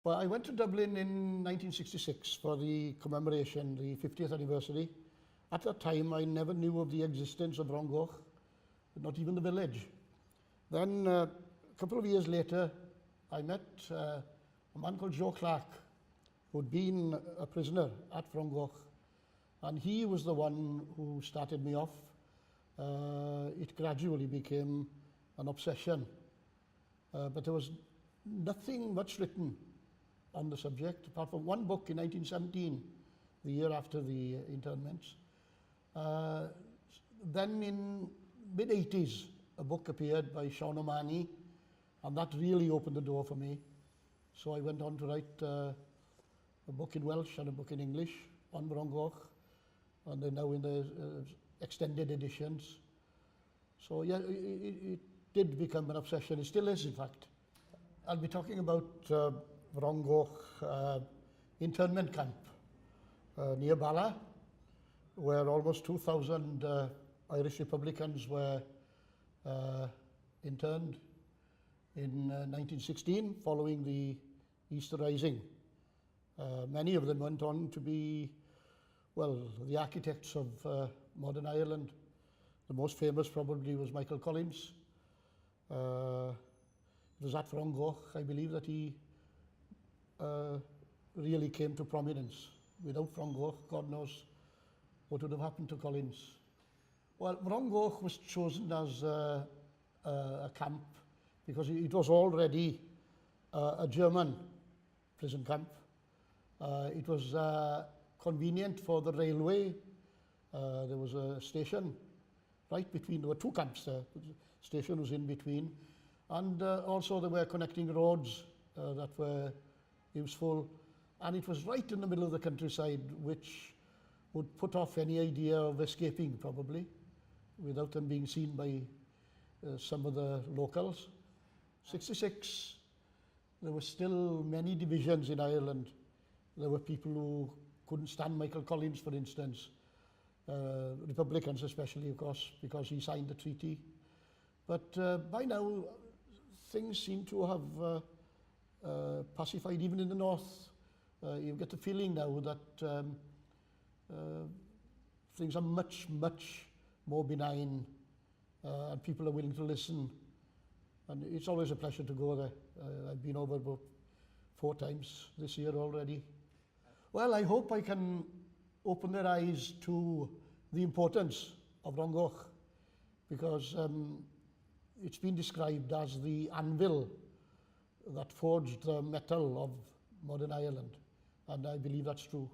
Well, I went to Dublin in 1966 for the commemoration, the 50th anniversary. At that time, I never knew of the existence of Frongoch, not even the village. Then, a couple of years later, I met a man called Joe Clark, who'd been a prisoner at Frongoch, and he was the one who started me off. It gradually became an obsession, but there was nothing much written on the subject, apart from one book in 1917, the year after the internments. Then in mid-80s, a book appeared by Sean O'Mahony, and that really opened the door for me. So I went on to write a book in Welsh and a book in English on Frongoch, and they're now in the extended editions. So yeah, it did become an obsession. It still is, in fact. I'll be talking about Frongoch internment camp near Bala, where almost 2,000 Irish Republicans were interned in 1916 following the Easter Rising. Many of them went on to be, well, the architects of modern Ireland. The most famous probably was Michael Collins. It was at Frongoch, I believe, that he really came to prominence. Without Frongoch, God knows what would have happened to Collins. Well, Frongoch was chosen as a camp because it was already a German prison camp. It was convenient for the railway. There was a station right between. There were two camps there. The station was in between. And also there were connecting roads that were useful. And it was right in the middle of the countryside, which would put off any idea of escaping, probably, without them being seen by some of the locals. 66, there were still many divisions in Ireland. There were people who couldn't stand Michael Collins, for instance. Republicans especially, of course, because he signed the treaty. But by now, things seem to have pacified even in the north. You get the feeling now that things are much, much more benign, and people are willing to listen. And it's always a pleasure to go there. I've been over about 4 times this year already. Well, I hope I can open their eyes to the importance of Frongoch, because it's been described as the anvil that forged the metal of modern Ireland, and I believe that's true.